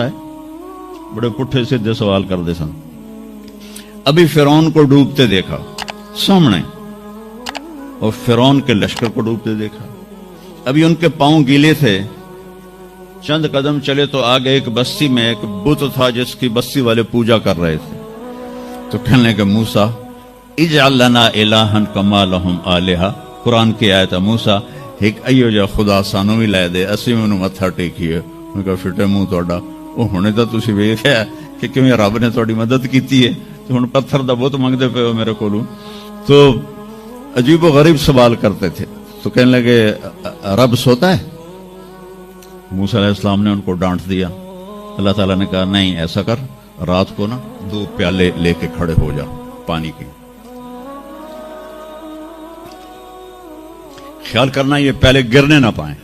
ہوتا ہے؟ بڑے پٹھے سیدھے سوال کرتے سن. ابھی فرعون کو ڈوبتے دیکھا سامنے اور فرعون کے لشکر کو ڈوبتے دیکھا. ابھی ان کے پاؤں گیلے تھے. چند قدم چلے تو آگے ایک بستی میں ایک بت تھا جس کی بستی والے پوجا کر رہے تھے. تو کہنے لگے موسیٰ اجعل لنا الہا کما لہم آلہہ. قرآن کی آیت ہے موسیٰ ایک ایو جا خدا سانو بھی لے دے اسی میں انہوں متھا ٹیکیے. میں کہا فٹے منہ توڑا وہ ہونے تو تسی ویکھیا کہ کیویں رب نے تہاڈی مدد کیتی ہے تو ہن پتھر دا بت منگدے پے ہو میرے کولوں. تو عجیب و غریب سوال کرتے تھے. تو کہنے لگے رب سوتا ہے؟ موسیٰ علیہ السلام نے ان کو ڈانٹ دیا. اللہ تعالیٰ نے کہا نہیں ایسا کر رات کو نا 2 پیالے لے کے کھڑے ہو جا پانی کے. خیال کرنا یہ پیالے گرنے نہ پائیں.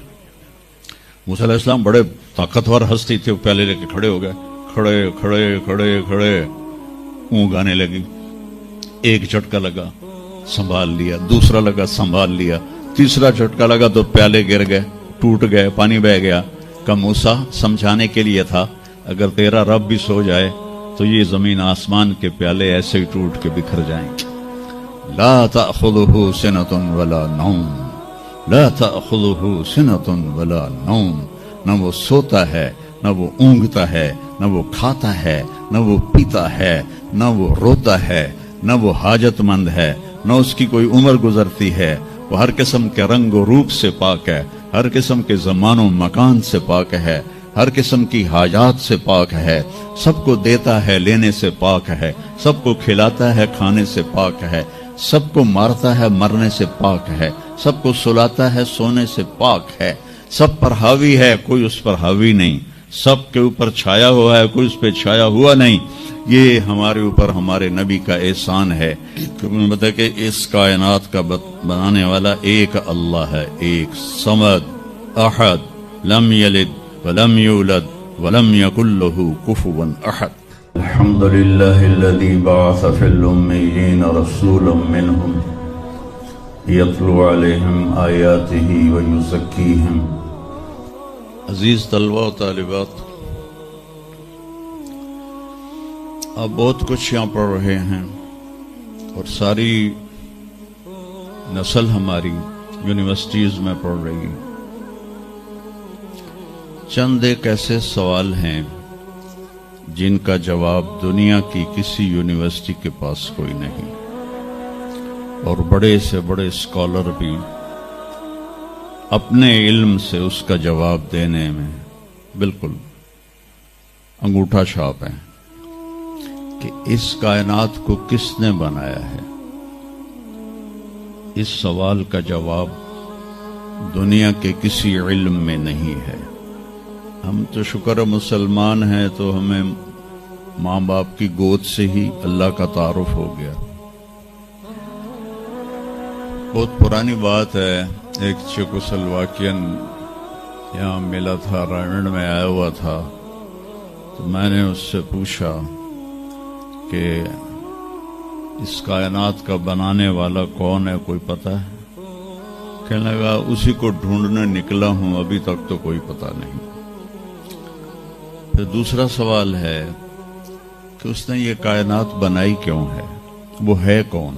موسیٰ علیہ السلام بڑے طاقتور ہستی تھے. وہ پیالے لے کے کھڑے ہو گئے. کھڑے کھڑے کھڑے کھڑے اونگ آنے لگی. ایک جھٹکا لگا سنبھال لیا, دوسرا لگا سنبھال لیا, تیسرا جھٹکا لگا تو پیالے گر گئے, ٹوٹ گئے, پانی بہ گیا. کہ موسیٰ سمجھانے کے لیے تھا اگر تیرا رب بھی سو جائے تو یہ زمین آسمان کے پیالے ایسے ہی ٹوٹ کے بکھر جائیں. لا تأخذہ سنۃ ولا نوم, لا تأخذہ سنۃ ولا نوم. نہ وہ سوتا ہے, نہ وہ اونگتا ہے, نہ وہ کھاتا ہے, نہ وہ پیتا ہے, نہ وہ روتا ہے, نہ وہ حاجت مند ہے, نہ اس کی کوئی عمر گزرتی ہے. وہ ہر قسم کے رنگ و روپ سے پاک ہے, ہر قسم کے زمان و مکان سے پاک ہے, ہر قسم کی حاجات سے پاک ہے. سب کو دیتا ہے, لینے سے پاک ہے, سب کو کھلاتا ہے, کھانے سے پاک ہے, سب کو مارتا ہے, مرنے سے پاک ہے, سب کو سلاتا ہے, سونے سے پاک ہے. سب پر حاوی ہے, کوئی اس پر حاوی نہیں. سب کے اوپر چھایا ہوا ہے, کوئی اس پہ چھایا ہوا نہیں. یہ ہمارے اوپر ہمارے نبی کا احسان ہے کہ انہوں نے بتایا کہ اس کائنات کا بنانے والا ایک اللہ ہے, ایک صمد احد لم یلد ولم یولد ولم یکن له کفوا احد. الحمد للہ الذی بعث فی الامیین رسولا منہم یتلو علیہم آیاتہ ویزکیہم. عزیز طلبہ و طالبات, آپ بہت کچھ یہاں پڑھ رہے ہیں اور ساری نسل ہماری یونیورسٹیز میں پڑھ رہی ہے. چند ایک ایسے سوال ہیں جن کا جواب دنیا کی کسی یونیورسٹی کے پاس کوئی نہیں, اور بڑے سے بڑے اسکالر بھی اپنے علم سے اس کا جواب دینے میں بالکل انگوٹھا چھاپ ہیں کہ اس کائنات کو کس نے بنایا ہے. اس سوال کا جواب دنیا کے کسی علم میں نہیں ہے. ہم تو شکر مسلمان ہیں تو ہمیں ماں باپ کی گود سے ہی اللہ کا تعارف ہو گیا. بہت پرانی بات ہے, ایک چیکوسلواکین یہاں ملا تھا, رائمنڈ میں آیا ہوا تھا. تو میں نے اس سے پوچھا کہ اس کائنات کا بنانے والا کون ہے, کوئی پتہ ہے؟ کہنے لگا اسی کو ڈھونڈنے نکلا ہوں, ابھی تک تو کوئی پتہ نہیں. پھر دوسرا سوال ہے کہ اس نے یہ کائنات بنائی کیوں ہے, وہ ہے کون؟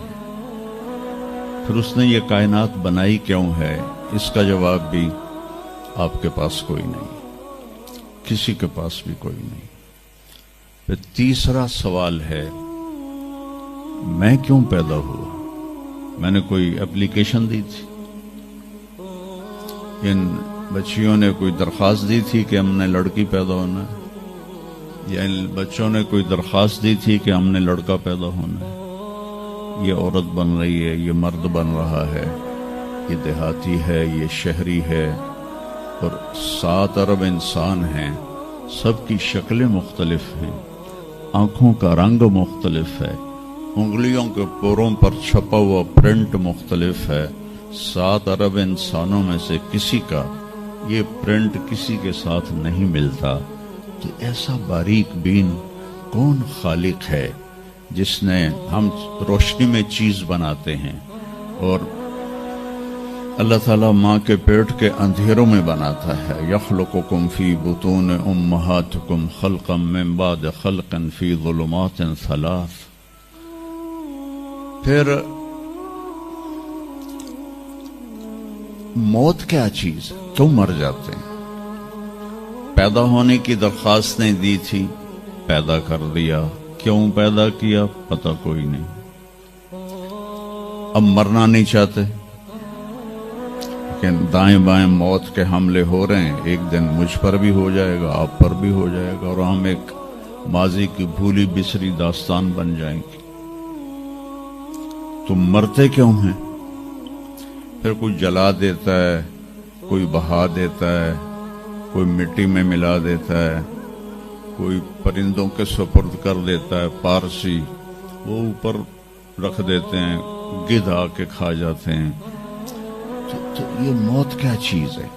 پھر اس نے یہ کائنات بنائی کیوں ہے, اس کا جواب بھی آپ کے پاس کوئی نہیں, کسی کے پاس بھی کوئی نہیں. پھر تیسرا سوال ہے میں کیوں پیدا ہوا؟ میں نے کوئی اپلیکیشن دی تھی؟ ان بچیوں نے کوئی درخواست دی تھی کہ ہم نے لڑکی پیدا ہونا ہے؟ یا ان بچوں نے کوئی درخواست دی تھی کہ ہم نے لڑکا پیدا ہونا ہے؟ یہ عورت بن رہی ہے, یہ مرد بن رہا ہے, یہ دیہاتی ہے, یہ شہری ہے, اور 7 ارب انسان ہیں. سب کی شکلیں مختلف ہیں, آنکھوں کا رنگ مختلف ہے, انگلیوں کے پوروں پر چھپا ہوا پرنٹ مختلف ہے. 7 ارب انسانوں میں سے کسی کا یہ پرنٹ کسی کے ساتھ نہیں ملتا. تو ایسا باریک بین کون خالق ہے جس نے, ہم روشنی میں چیز بناتے ہیں اور اللہ تعالیٰ ماں کے پیٹ کے اندھیروں میں بناتا ہے. یخلقکم فی بطون امہاتکم خلقا من بعد خلق فی ظلمات ثلاث. پھر موت کیا چیز؟ کیوں مر جاتے ہیں؟ پیدا ہونے کی درخواست نہیں دی تھی، پیدا کر دیا. کیوں پیدا کیا پتہ کوئی نہیں. اب مرنا نہیں چاہتے، لیکن دائیں بائیں موت کے حملے ہو رہے ہیں. ایک دن مجھ پر بھی ہو جائے گا، آپ پر بھی ہو جائے گا، اور ہم ایک ماضی کی بھولی بسری داستان بن جائیں گے. تم مرتے کیوں ہیں؟ پھر کوئی جلا دیتا ہے، کوئی بہا دیتا ہے، کوئی مٹی میں ملا دیتا ہے، کوئی پرندوں کے سپرد کر دیتا ہے. پارسی وہ اوپر رکھ دیتے ہیں، گدھ آ کے کھا جاتے ہیں. تو یہ موت کیا چیز ہے؟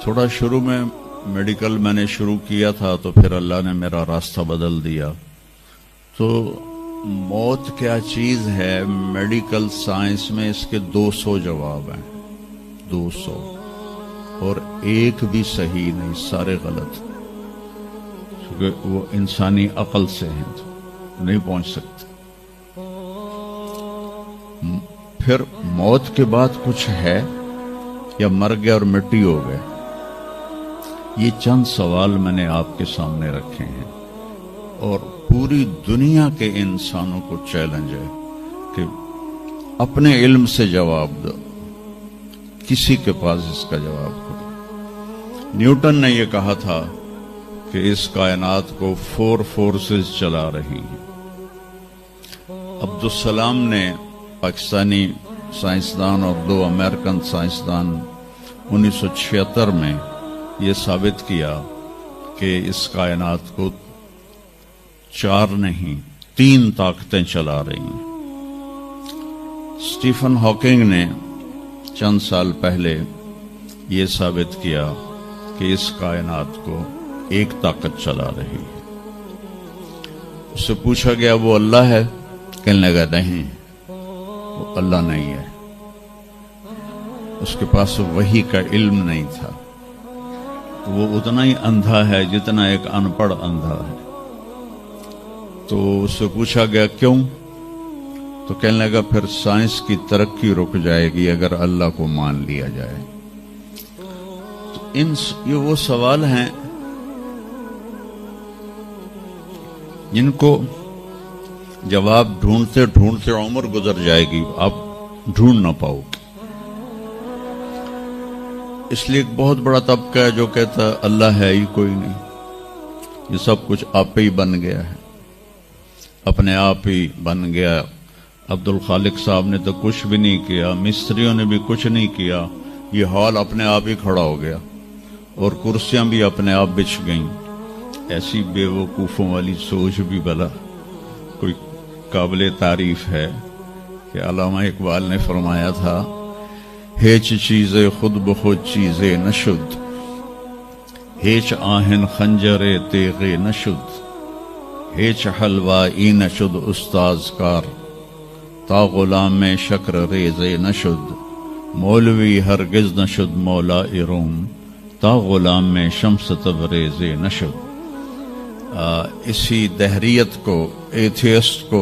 تھوڑا شروع میں میڈیکل میں نے شروع کیا تھا، تو پھر اللہ نے میرا راستہ بدل دیا. تو موت کیا چیز ہے؟ میڈیکل سائنس میں اس کے 200 جواب ہیں، 200، اور ایک بھی صحیح نہیں، سارے غلط، کیونکہ وہ انسانی عقل سے ہیں تو نہیں پہنچ سکتے. پھر موت کے بعد کچھ ہے یا مر گیا اور مٹی ہو گئے؟ یہ چند سوال میں نے آپ کے سامنے رکھے ہیں، اور پوری دنیا کے انسانوں کو چیلنج ہے کہ اپنے علم سے جواب دو. کسی کے پاس اس کا جواب کرو. نیوٹن نے یہ کہا تھا کہ اس کائنات کو 4 فورسز چلا رہی ہیں. عبدالسلام نے، پاکستانی سائنسدان اور 2 امریکن سائنسدان، 1976 میں یہ ثابت کیا کہ اس کائنات کو 4 نہیں 3 طاقتیں چلا رہی ہیں. اسٹیفن ہاکنگ نے چند سال پہلے یہ ثابت کیا کہ اس کائنات کو ایک طاقت چلا رہی ہے. اس سے پوچھا گیا وہ اللہ ہے؟ کہنے لگا نہیں، وہ اللہ نہیں ہے. اس کے پاس وحی کا علم نہیں تھا. وہ اتنا ہی اندھا ہے جتنا ایک ان پڑھ اندھا ہے. تو اس سے پوچھا گیا کیوں؟ تو کہنے لگا پھر سائنس کی ترقی رک جائے گی اگر اللہ کو مان لیا جائے. تو یہ وہ سوال ہیں جن کو جواب ڈھونڈتے ڈھونڈتے عمر گزر جائے گی، آپ ڈھونڈ نہ پاؤ گے. اس لیے ایک بہت بڑا طبقہ ہے جو کہتا ہے اللہ ہے ہی کوئی نہیں، یہ سب کچھ آپ ہی بن گیا ہے، اپنے آپ ہی بن گیا. عبد الخالق صاحب نے تو کچھ بھی نہیں کیا، مستریوں نے بھی کچھ نہیں کیا، یہ ہال اپنے آپ ہی کھڑا ہو گیا اور کرسیاں بھی اپنے آپ بچھ گئیں. ایسی بے وقوفوں والی سوچ بھی بلا کوئی قابل تعریف ہے کہ علامہ اقبال نے فرمایا تھا ہیچ چیزیں خود بخود چیزیں نشد، ہیچ آہن خنجر تیغے نشد، ہیچ حلوائی نشد استاذ کار، تا غلام میں شکر ریزے نشد، مولوی ہرگز نشد مولا روم، تا غلام میں شمس تبریزے نشد. اسی دہریت کو، ایتھیسٹ کو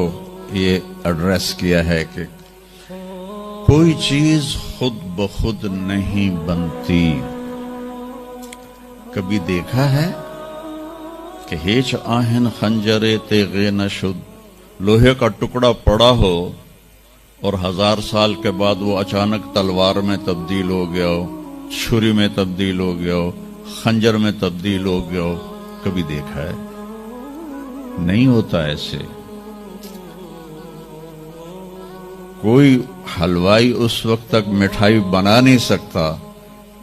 یہ ایڈریس کیا ہے کہ کوئی چیز خود بخود نہیں بنتی. کبھی دیکھا ہے کہ ہیچ آہن خنجر تیغے نشد، لوہے کا ٹکڑا پڑا ہو اور 1000 سال کے بعد وہ اچانک تلوار میں تبدیل ہو گیا ہو، چھری میں تبدیل ہو گیا ہو، خنجر میں تبدیل ہو گیا ہو؟ کبھی دیکھا ہے؟ نہیں ہوتا ایسے. کوئی حلوائی اس وقت تک مٹھائی بنا نہیں سکتا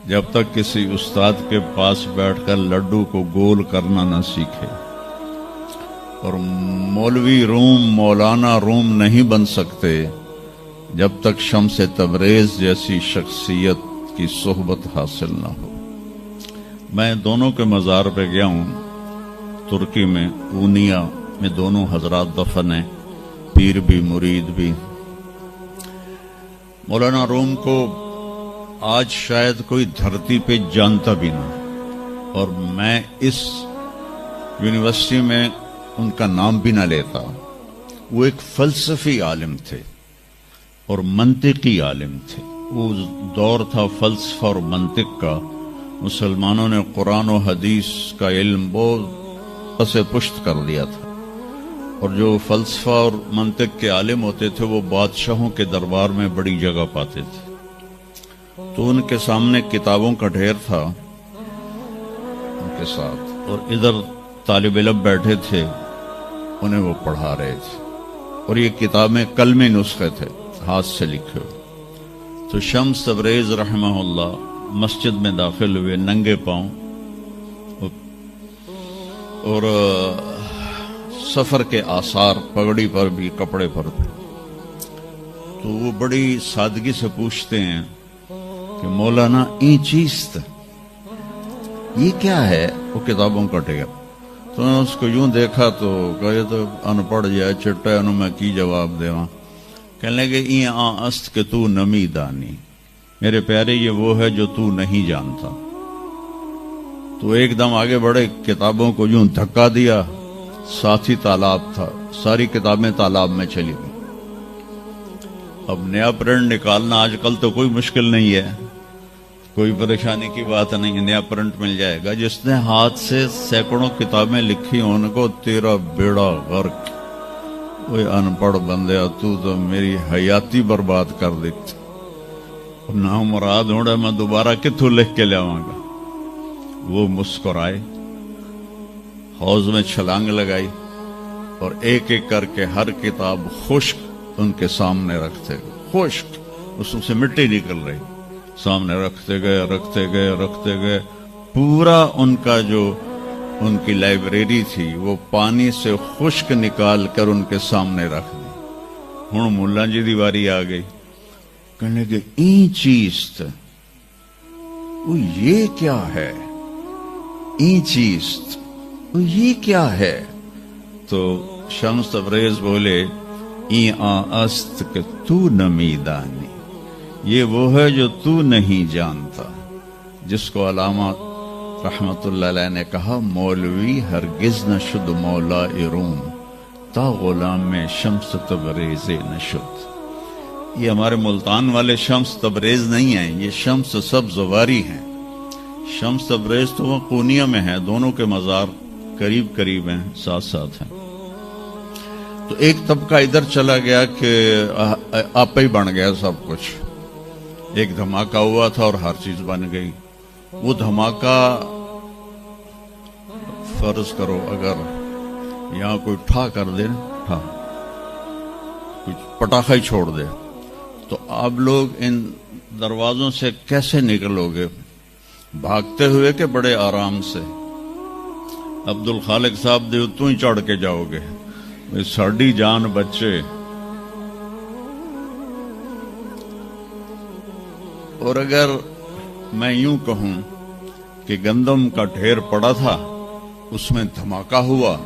جب تک کسی استاد کے پاس بیٹھ کر لڈو کو گول کرنا نہ سیکھے. اور مولوی روم، مولانا روم نہیں بن سکتے جب تک شمس تبریز جیسی شخصیت کی صحبت حاصل نہ ہو. میں دونوں کے مزار پہ گیا ہوں، ترکی میں اونیا میں دونوں حضرات دفن ہیں، پیر بھی مرید بھی. مولانا روم کو آج شاید کوئی دھرتی پہ جانتا بھی نہ، اور میں اس یونیورسٹی میں ان کا نام بھی نہ لیتا۔ وہ ایک فلسفی عالم تھے اور منطقی عالم تھے۔ وہ دور تھا فلسفہ اور منطق کا، مسلمانوں نے قرآن و حدیث کا علم بہت پس پشت کر دیا تھا، اور جو فلسفہ اور منطق کے عالم ہوتے تھے وہ بادشاہوں کے دربار میں بڑی جگہ پاتے تھے۔ تو ان کے سامنے کتابوں کا ڈھیر تھا ان کے ساتھ، اور ادھر طالب علم بیٹھے تھے، انہیں وہ پڑھا رہے تھے، اور یہ کتابیں کلمی نسخے تھے ہاتھ سے لکھے ہوئے۔ تو شمس تبریز رحمہ اللہ مسجد میں داخل ہوئے ننگے پاؤں، اور سفر کے آثار پگڑی پر بھی کپڑے پر بھی۔ تو وہ بڑی سادگی سے پوچھتے ہیں کہ مولانا این چیست، یہ کیا ہے؟ وہ کتابوں کا ڈھیر۔ تو نے اس کو یوں دیکھا تو کہے تو ان پڑھ جائے چٹا انہوں میں کی جواب دے وہاں، کہنے لگے این است کہ تو نمی دانی، میرے پیارے یہ وہ ہے جو تو نہیں جانتا۔ تو ایک دم آگے بڑھے، کتابوں کو یوں دھکا دیا، ساتھ ہی تالاب تھا، ساری کتابیں تالاب میں چلی گئی۔ اب نیا پرنٹ نکالنا آج کل تو کوئی مشکل نہیں ہے، کوئی پریشانی کی بات نہیں، نیا پرنٹ مل جائے گا۔ جس نے ہاتھ سے سینکڑوں کتابیں لکھی ان کو تیرا بیڑا غرق، وہ ان پڑھ بندیا تو میری حیاتی برباد کر دیتی، نہ مراد ہوڑا میں دوبارہ کتوں لکھ کے لیاواں گا۔ وہ مسکرائے، حوض میں چھلانگ لگائی، اور ایک ایک کر کے ہر کتاب خشک ان کے سامنے رکھتے گئے، خشک، اس سے مٹی نکل رہی، سامنے رکھتے گئے رکھتے گئے رکھتے گئے، پورا ان کا جو ان کی لائبریری تھی وہ پانی سے خشک نکال کر ان کے سامنے رکھ دی۔ ہن ملا جی دی واری آ گئی، کہنے لگے این چیز وہ یہ کیا ہے، این چیز وہ یہ کیا ہے؟ تو شمس تبریز بولے این است کہ تو نمی دانی، یہ وہ ہے جو تو نہیں جانتا، جس کو علامہ رحمت اللہ علیہ نے کہا مولوی ہرگز نہ شد مولا روم تا غلام میں شمس تبریز نہ شد۔ یہ ہمارے ملتان والے شمس تبریز نہیں ہیں، یہ شمس سبزواری ہیں۔ شمس تبریز تو وہ قونیہ میں ہے، دونوں کے مزار قریب قریب ہیں، ساتھ ساتھ ہیں۔ تو ایک طبقہ ادھر چلا گیا کہ آپ ہی بن گیا سب کچھ، ایک دھماکہ ہوا تھا اور ہر چیز بن گئی۔ وہ دھماکہ فرض کرو اگر یہاں کوئی ٹھا کر دے، ٹھا کچھ پٹاخہ ہی چھوڑ دے، تو آپ لوگ ان دروازوں سے کیسے نکلو گے؟ بھاگتے ہوئے کہ بڑے آرام سے؟ عبد الخالق صاحب دے تو ہی چڑھ کے جاؤ گے، ساڑی جان بچے۔ اور اگر میں یوں کہوں کہ گندم کا ڈھیر پڑا تھا، اس میں دھماکہ ہوا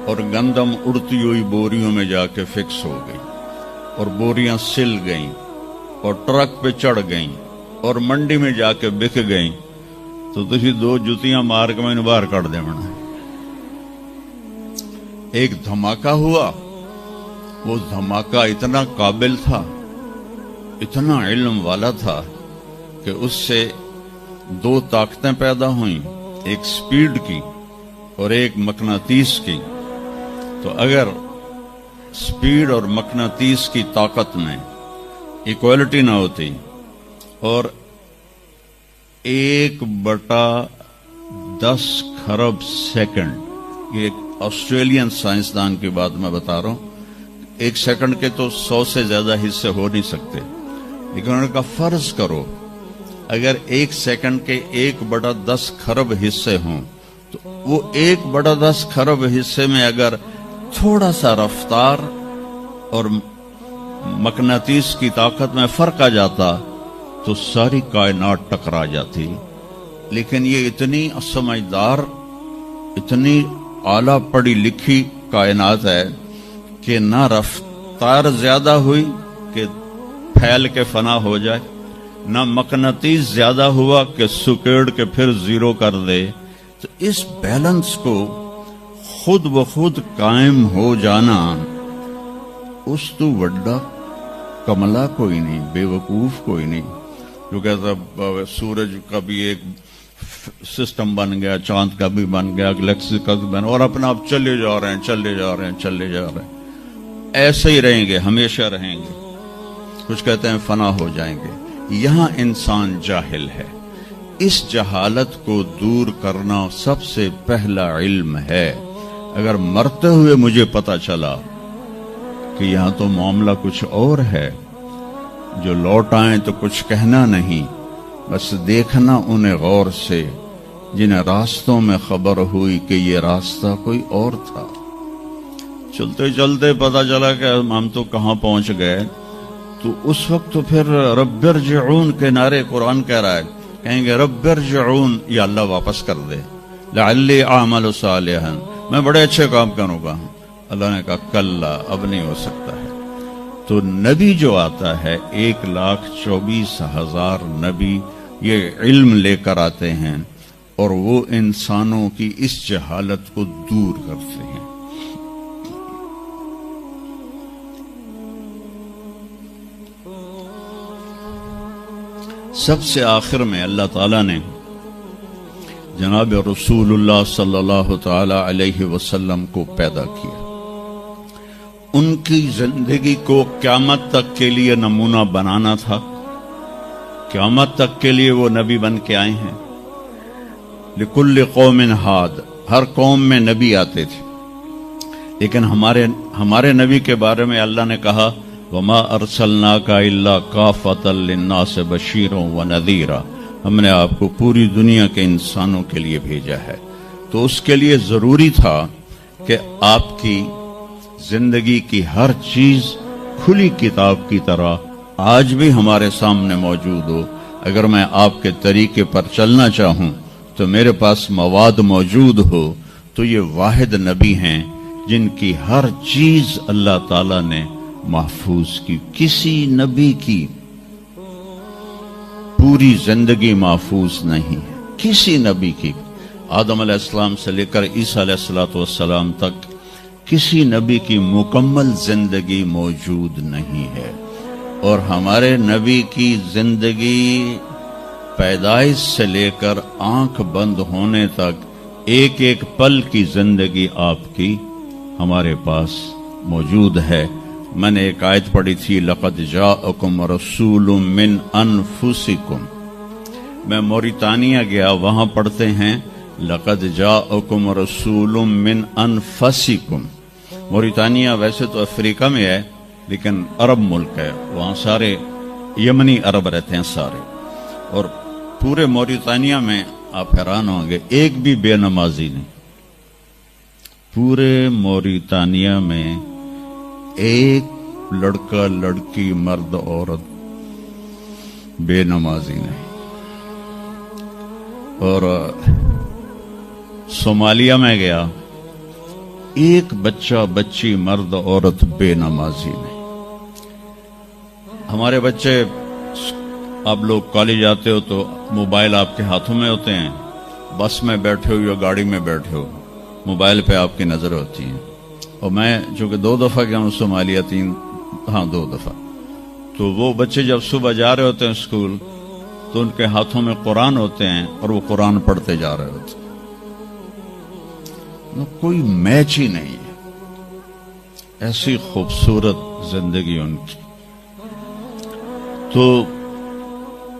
اور گندم اڑتی ہوئی بوریوں میں جا کے فکس ہو گئی، اور بوریاں سل گئیں اور ٹرک پہ چڑھ گئیں اور منڈی میں جا کے بک گئیں، تو تسی دو جتیاں مار کے میں باہر کر دے منا۔ ایک دھماکہ ہوا، وہ دھماکہ اتنا قابل تھا، اتنا علم والا تھا کہ اس سے دو طاقتیں پیدا ہوئیں، ایک سپیڈ کی اور ایک مقناطیس کی۔ تو اگر سپیڈ اور مقناطیس کی طاقت میں ایکوالٹی نہ ہوتی اور 1/10 خرب سیکنڈ، یہ ایک آسٹریلین سائنسدان کی بات میں بتا رہا ہوں، ایک سیکنڈ کے تو 100 سے زیادہ حصے ہو نہیں سکتے، لیکن انہوں نے کہا فرض کرو اگر ایک سیکنڈ کے 1/10 خرب حصے ہوں، تو وہ 1/10 خرب حصے میں اگر تھوڑا سا رفتار اور مقناطیس کی طاقت میں فرق آ جاتا تو ساری کائنات ٹکرا جاتی۔ لیکن یہ اتنی سمجھدار، اتنی اعلیٰ پڑھی لکھی کائنات ہے کہ نہ رفتار زیادہ ہوئی کہ پھیل کے فنا ہو جائے، نہ مقناطیس زیادہ ہوا کہ سکیڑ کے پھر زیرو کر دے. تو اس بیلنس کو خود بخود قائم ہو جانا، اس تو وڈا کملا کوئی نہیں، بے وقوف کوئی نہیں جو کہتا سورج کا بھی ایک سسٹم بن گیا، چاند کا بھی بن گیا، گلیکسی کا بھی بن گیا، اور اپنا آپ چلے جا رہے ہیں چلے جا رہے ہیں چلے جا رہے ہیں، ایسے ہی رہیں گے، ہمیشہ رہیں گے. کچھ کہتے ہیں فنا ہو جائیں گے. یہاں انسان جاہل ہے. اس جہالت کو دور کرنا سب سے پہلا علم ہے. اگر مرتے ہوئے مجھے پتا چلا کہ یہاں تو معاملہ کچھ اور ہے، جو لوٹ آئیں تو کچھ کہنا نہیں، بس دیکھنا انہیں غور سے جنہیں راستوں میں خبر ہوئی کہ یہ راستہ کوئی اور تھا. چلتے چلتے پتا چلا کہ ہم تو کہاں پہنچ گئے، تو اس وقت تو پھر رب ارجعون کے نعرے قرآن کہہ رہا ہے، کہیں گے رب ارجعون، یا اللہ واپس کر دے، لعلی اعمل صالحا، میں بڑے اچھے کام کروں گا. اللہ نے کہا کلا، اب نہیں ہو سکتا ہے. تو نبی جو آتا ہے 1,24,000 نبی یہ علم لے کر آتے ہیں، اور وہ انسانوں کی اس جہالت کو دور کرتے ہیں. سب سے آخر میں اللہ تعالیٰ نے جناب رسول اللہ صلی اللہ تعالی علیہ وسلم کو پیدا کیا. ان کی زندگی کو قیامت تک کے لیے نمونہ بنانا تھا. قیامت تک کے لیے وہ نبی بن کے آئے ہیں. لکل قوم ہاد، ہر قوم میں نبی آتے تھے، لیکن ہمارے نبی کے بارے میں اللہ نے کہا وما ارسلناک الا کافۃ للناس بشیرا ونذیرا، ہم نے آپ کو پوری دنیا کے انسانوں کے لیے بھیجا ہے. تو اس کے لیے ضروری تھا کہ آپ کی زندگی کی ہر چیز کھلی کتاب کی طرح آج بھی ہمارے سامنے موجود ہو. اگر میں آپ کے طریقے پر چلنا چاہوں تو میرے پاس مواد موجود ہو. تو یہ واحد نبی ہیں جن کی ہر چیز اللہ تعالیٰ نے محفوظ کی. کسی نبی کی پوری زندگی محفوظ نہیں ہے، کسی نبی کی. آدم علیہ السلام سے لے کر عیسیٰ علیہ السلام تک کسی نبی کی مکمل زندگی موجود نہیں ہے. اور ہمارے نبی کی زندگی پیدائش سے لے کر آنکھ بند ہونے تک ایک ایک پل کی زندگی آپ کی ہمارے پاس موجود ہے. میں نے ایک آیت پڑھی تھی لقد جاءکم رسول من انفسکم. میں موریتانیہ گیا، وہاں پڑھتے ہیں لقد جاءکم رسول من انفسکم. موریتانیہ ویسے تو افریقہ میں ہے لیکن عرب ملک ہے، وہاں سارے یمنی عرب رہتے ہیں سارے. اور پورے موریتانیہ میں آپ حیران ہوں گے ایک بھی بے نمازی نہیں. پورے موریتانیہ میں ایک لڑکا لڑکی مرد عورت بے نمازی نہیں. اور صومالیہ میں گیا، ایک بچہ بچی مرد عورت بے نمازی نہیں. ہمارے بچے، آپ لوگ کالج آتے ہو تو موبائل آپ کے ہاتھوں میں ہوتے ہیں، بس میں بیٹھے ہو یا گاڑی میں بیٹھے ہو موبائل پہ آپ کی نظر ہوتی ہے. اور میں چونکہ 2 دفعہ گیا ہوں صومالیہ، 2 دفعہ، تو وہ بچے جب صبح جا رہے ہوتے ہیں اسکول تو ان کے ہاتھوں میں قرآن ہوتے ہیں اور وہ قرآن پڑھتے جا رہے ہوتے ہیں. کوئی میچ ہی نہیں ہے. ایسی خوبصورت زندگی ان کی. تو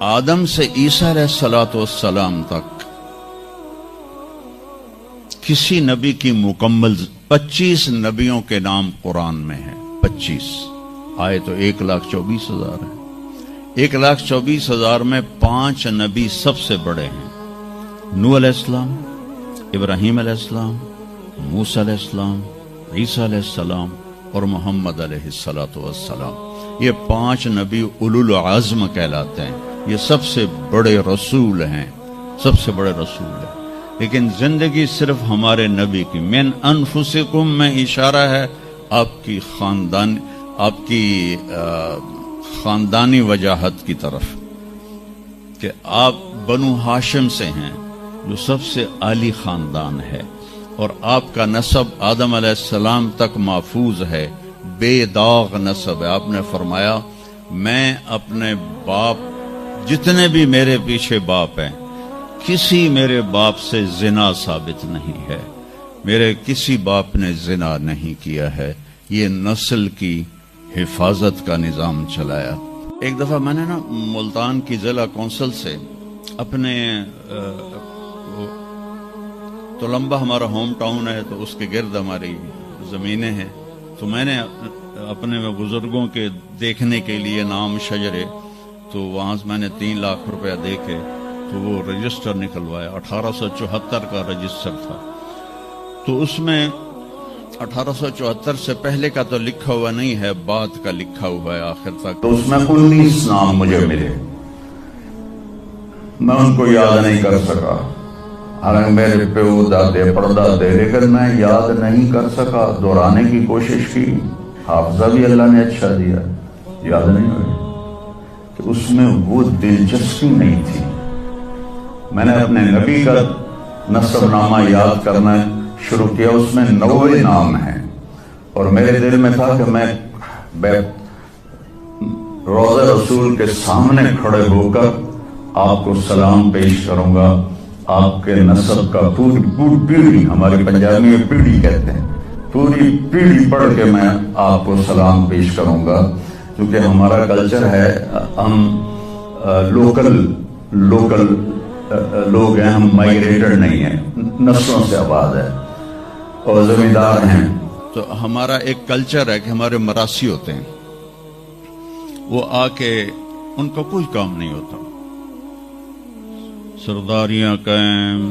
آدم سے عیسیٰ علیہ السلام تک کسی نبی کی مکمل 25 نبیوں کے نام قرآن میں ہیں. 25 آئے تو 1,24,000 ہیں. 1,24,000 میں 5 نبی سب سے بڑے ہیں. نوح علیہ السلام، ابراہیم علیہ السلام، موسیٰ علیہ السلام، عیسیٰ علیہ السلام اور محمد علیہ السلام. یہ 5 نبی اولو العزم کہلاتے ہیں. یہ سب سے بڑے رسول ہیں، سب سے بڑے رسول ہیں. لیکن زندگی صرف ہمارے نبی کی. من انفسکم میں اشارہ ہے آپ کی خاندانی وجاہت کی طرف کہ آپ بنو ہاشم سے ہیں جو سب سے عالی خاندان ہے، اور آپ کا نسب آدم علیہ السلام تک محفوظ ہے، بے داغ نسب ہے۔ آپ نے فرمایا میں اپنے باپ، جتنے بھی میرے پیچھے باپ ہیں، کسی میرے باپ سے زنا ثابت نہیں ہے، میرے کسی باپ نے زنا نہیں کیا ہے۔ یہ نسل کی حفاظت کا نظام چلایا۔ ایک دفعہ میں نے ملتان کی ضلع کونسل سے اپنے تلمبہ ہمارا ہوم ٹاؤن ہے، تو اس کے گرد ہماری زمینیں ہیں، تو میں نے اپنے بزرگوں کے دیکھنے کے لیے نام شجرے، تو وہاں سے میں نے 3 لاکھ روپیہ دے کے تو وہ رجسٹر نکلوایا۔ 1874 کا رجسٹر تھا، تو اس میں 1874 سے پہلے کا تو لکھا ہوا نہیں ہے، بعد کا لکھا ہوا ہے آخر تک۔ تو اس میں 19 نام مجھے ملے، میں ان کو یاد نہیں کر سکا، حالانکہ میرے پیو دادے پردادے، لیکن میں یاد نہیں کر سکا۔ دہرانے کی کوشش کی، حافظہ بھی اللہ نے اچھا دیا، یاد نہیں ہوئی کہ اس میں وہ دلچسپی نہیں تھی۔ میں نے اپنے نبی کا نسب نامہ یاد کرنا شروع کیا، اس میں 90 نام ہیں، اور میرے دل میں تھا کہ میں روضہ رسول کے سامنے کھڑے ہو کر آپ کو سلام پیش کروں گا، آپ کے نسب کا پوری پیڑھی، ہماری پنجابی میں پیڑھی کہتے ہیں، پوری پیڑھی پڑھ کے میں آپ کو سلام پیش کروں گا، کیونکہ ہمارا کلچر ہے، ہم لوکل لوگ ہیں، ہم مائگریٹڈ نہیں ہیں، نسلوں سے آباد ہے اور زمیندار ہیں۔ تو ہمارا ایک کلچر ہے کہ ہمارے مراسی ہوتے ہیں، وہ آ کے ان کا کوئی کام نہیں ہوتا، سرداریاں قائم،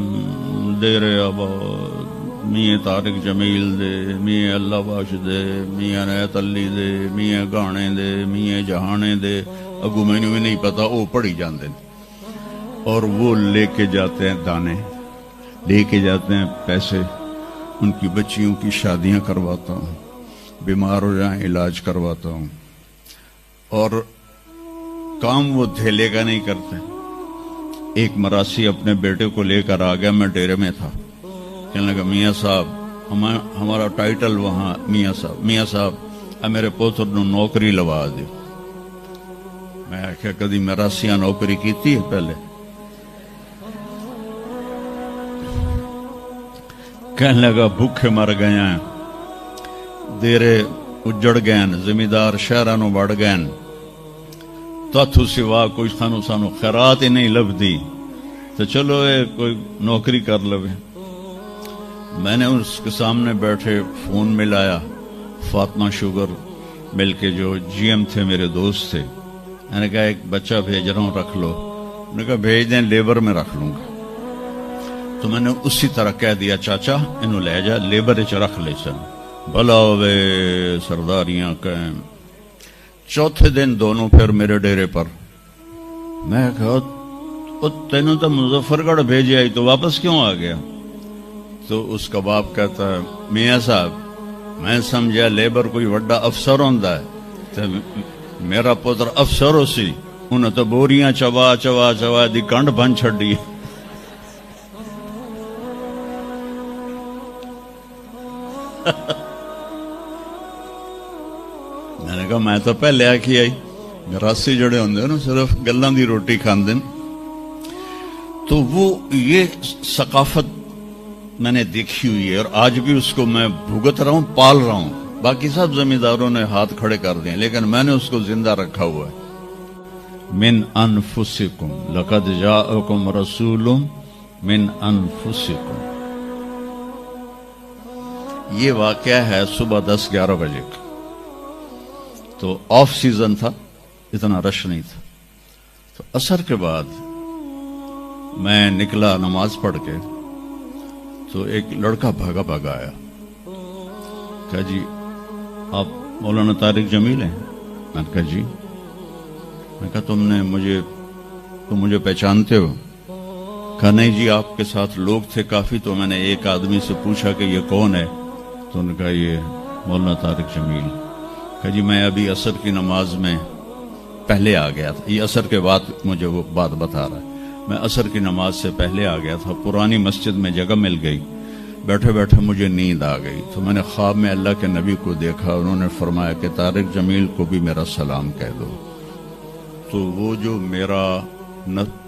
دیر آباد، میاں طارق جمیل دے، میاں اللہ باش دے، میاں نیت علی دے، میاں گانے دے، میاں جہانے دے، اگو میں بھی نہیں پتا، وہ پڑھی جاندے، اور وہ لے کے جاتے ہیں دانے، لے کے جاتے ہیں پیسے، ان کی بچیوں کی شادیاں کرواتا ہوں، بیمار ہو جائیں علاج کرواتا ہوں، اور کام وہ دھیلے کا نہیں کرتے۔ ایک مراسی اپنے بیٹے کو لے کر آ گیا، میں ڈیرے میں تھا، کہنے لگا میاں صاحب ہمارا ٹائٹل وہاں میاں صاحب میرے پوتر نو نوکری لوا دی۔ میں آخیا کدی مراسیاں نوکری کیتی ہے پہلے؟ کہنے لگا بھوکے مر گئے ہیں، دیرے اجڑ گئے، زمیندار شہرانو بڑھ گئے، تاتھو سوا کوئی سانو خیرات ہی نہیں لبدی، تو چلو کوئی نوکری کر لوے۔ میں نے اس کے سامنے بیٹھے فون ملایا، فاطمہ شوگر مل کے جو جی ایم تھے میرے دوست تھے، میں نے کہا ایک بچہ بھیج رہا ہوں رکھ لو، انہوں نے کہا بھیج دیں، لیبر میں رکھ لوں گا۔ تو میں نے اسی طرح کہہ دیا چاچا انہوں لے جا، لیبر اچ رکھ لے سن، بھلا ہوئے سرداریاں قائم۔ چوتھے دن دونوں پھر میرے ڈیرے پر، میں کہا تینوں تو مظفر گڑھ بھیجے آئی تو واپس کیوں آ گیا؟ تو اس کا باپ کہتا ہے میاں صاحب میں سمجھا لیبر کوئی وڈا افسر ہوندا ہے، تو میرا پتر افسر ہو سی، انہیں تو بوریاں چوا چوا چوا دی کنڈ بن چھڑی۔ میں نے کہا میں تو پہلے آکھی آئی، گراسی جڑے ہوندے نا صرف گلاں دی روٹی کھاندے، تو وہ یہ ثقافت میں نے دیکھی ہوئی ہے، اور آج بھی اس کو میں بھگت رہا ہوں، پال رہا ہوں۔ باقی سب زمینداروں نے ہاتھ کھڑے کر دیے، لیکن میں نے اس کو زندہ رکھا ہوا ہے۔ من انفسکم لقد جاءکم رسول من انفسکم۔ یہ واقعہ ہے صبح 10-11 بجے کا، تو آف سیزن تھا، اتنا رش نہیں تھا۔ تو عصر کے بعد میں نکلا نماز پڑھ کے، تو ایک لڑکا بھاگا بھاگا آیا، کہا جی آپ مولانا طارق جمیل ہیں؟ میں نے کہا جی۔ میں کہا تم مجھے پہچانتے ہو؟ کہا نہیں جی آپ کے ساتھ لوگ تھے کافی، تو میں نے ایک آدمی سے پوچھا کہ یہ کون ہے، تو انہوں نے کہا یہ مولانا طارق جمیل۔ کہا جی میں ابھی عصر کی نماز میں پہلے آ گیا تھا. یہ عصر کے بعد مجھے وہ بات بتا رہا ہے. میں عصر کی نماز سے پہلے آ گیا تھا. پرانی مسجد میں جگہ مل گئی. بیٹھے بیٹھے مجھے نیند آ گئی تو میں نے خواب میں اللہ کے نبی کو دیکھا. انہوں نے فرمایا کہ طارق جمیل کو بھی میرا سلام کہہ دو. تو وہ جو میرا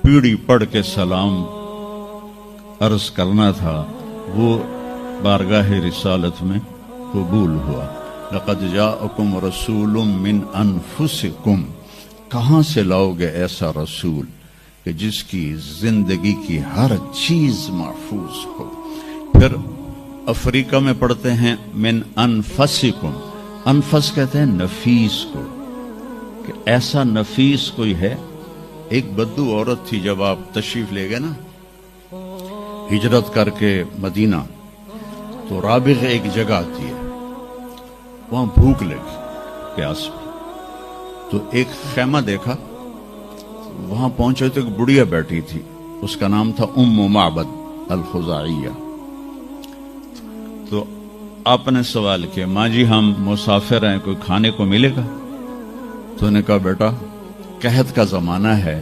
پیڑھی پڑھ کے سلام عرض کرنا تھا وہ بارگاہ رسالت میں قبول ہوا. لقد جاءکم رسول من انفسکم. کہاں سے لاؤ گے ایسا رسول کہ جس کی زندگی کی ہر چیز محفوظ ہو. پھر افریقہ میں پڑھتے ہیں من انفسکم. انفس کہتے ہیں نفیس کو, کہ ایسا نفیس کوئی ہے. ایک بدو عورت تھی, جب آپ تشریف لے گئے نا ہجرت کر کے مدینہ, تو رابغ ایک جگہ آتی ہے, وہاں بھوک لگی, پیاس بھی. تو ایک خیمہ دیکھا, وہاں پہنچے تو ایک بڑھیا بیٹھی تھی, اس کا نام تھا ام معبد الخزاعیہ. تو آپ نے سوال کیا, ماں جی ہم مسافر ہیں, کوئی کھانے کو ملے گا؟ تو انہوں نے کہا بیٹا قحط کا زمانہ ہے,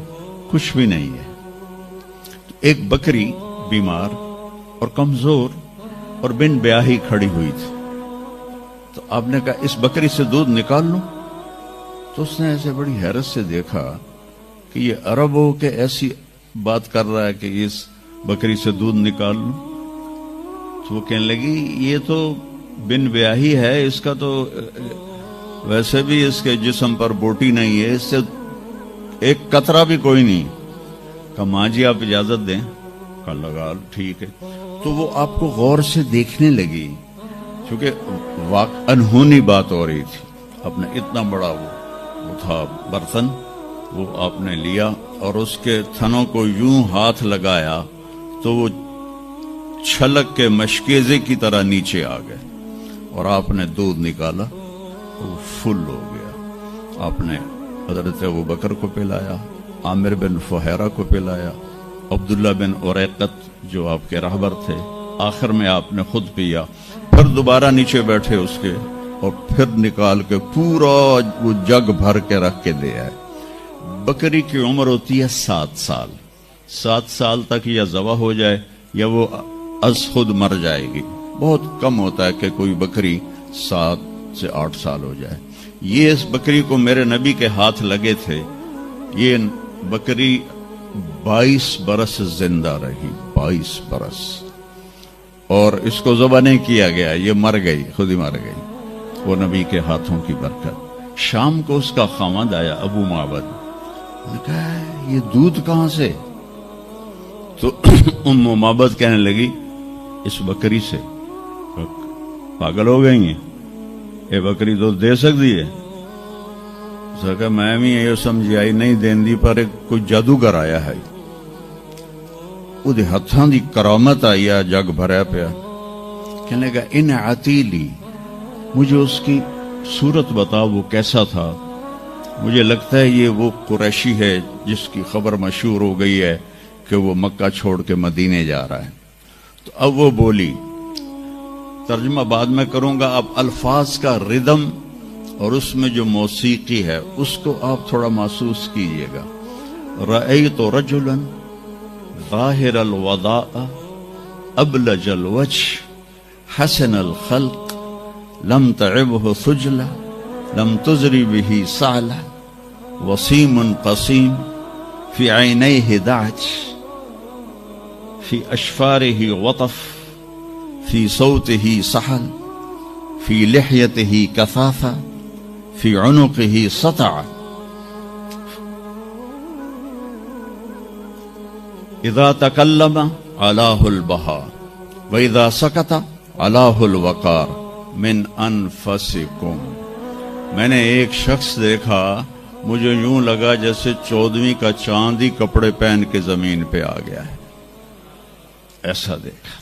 کچھ بھی نہیں ہے. تو ایک بکری بیمار اور کمزور اور بن بیاہی کھڑی ہوئی تھی. تو آپ نے کہا اس بکری سے دودھ نکال لوں. تو اس نے ایسے بڑی حیرت سے دیکھا کہ یہ عرب ہو کے ایسی بات کر رہا ہے کہ اس بکری سے دودھ نکال لوں. تو وہ کہنے لگی یہ تو بن بیاہی ہے, اس کا تو ویسے بھی اس کے جسم پر بوٹی نہیں ہے, اس سے ایک قطرہ بھی کوئی نہیں. کہا ماں جی آپ اجازت دیں. کہا لگا ٹھیک ہے. تو وہ آپ کو غور سے دیکھنے لگی, کیونکہ انہونی بات ہو رہی تھی. آپ نے اتنا بڑا وہ تھا برتن, وہ آپ نے لیا اور اس کے تھنوں کو یوں ہاتھ لگایا تو وہ چھلک کے مشکیزے کی طرح نیچے آ گئے, اور آپ نے دودھ نکالا, وہ فل ہو گیا. آپ نے حضرت ابوبکر کو پلایا, عامر بن فہیرہ کو پلایا, عبداللہ بن اریقت جو آپ کے رہبر تھے, آخر میں آپ نے خود پیا. پھر دوبارہ نیچے بیٹھے اس کے, اور پھر نکال کے پورا وہ جگ بھر کے رکھ کے دے آئے. بکری کی عمر ہوتی ہے 7 سال. 7 سال تک یا ذبح ہو جائے یا وہ از خود مر جائے گی. بہت کم ہوتا ہے کہ کوئی بکری 7 سے 8 سال ہو جائے. یہ اس بکری کو میرے نبی کے ہاتھ لگے تھے. یہ بکری 22 برس زندہ رہی, 22 برس, اور اس کو ذبح نہیں کیا گیا, یہ مر گئی, خود ہی مر گئی, وہ نبی کے ہاتھوں کی برکت. شام کو اس کا خامد آیا ابو معبد, نے کہا یہ دودھ کہاں سے؟ تو ام معبد کہنے لگی اس بکری سے. پاگل ہو گئی ہیں, یہ بکری تو دے سکتی ہے. کہ میں بھی یہ سمجھ آئی نہیں دین دی, پر کوئی جادوگر آیا ہے, وہ ہاتھاں دی کرامت آئی ہے, جگ بھریا پیا. کہنے لگا ان عتیلی, مجھے اس کی صورت بتا, وہ کیسا تھا؟ مجھے لگتا ہے یہ وہ قریشی ہے جس کی خبر مشہور ہو گئی ہے کہ وہ مکہ چھوڑ کے مدینے جا رہا ہے. تو اب وہ بولی, ترجمہ بعد میں کروں گا, اب الفاظ کا ردم اور اس میں جو موسیقی ہے اس کو آپ تھوڑا محسوس کیجئے گا. رأیت رجلا ظاہر الوداء ابلج الوجه حسن الخلق لم تعبه ثجلة لم تزری به سعلة وسیم قسیم في عینیه دعج في اشفاره وطف في صوته سحل في لحيته كثافة في عنقه سطع. اذا تکلم علاه البهاء واذا سکت علاه الوقار من انفسکم. میں نے ایک شخص دیکھا, مجھے یوں لگا جیسے 14ویں کا چاند ہی کپڑے پہن کے زمین پہ آ گیا ہے, ایسا دیکھا.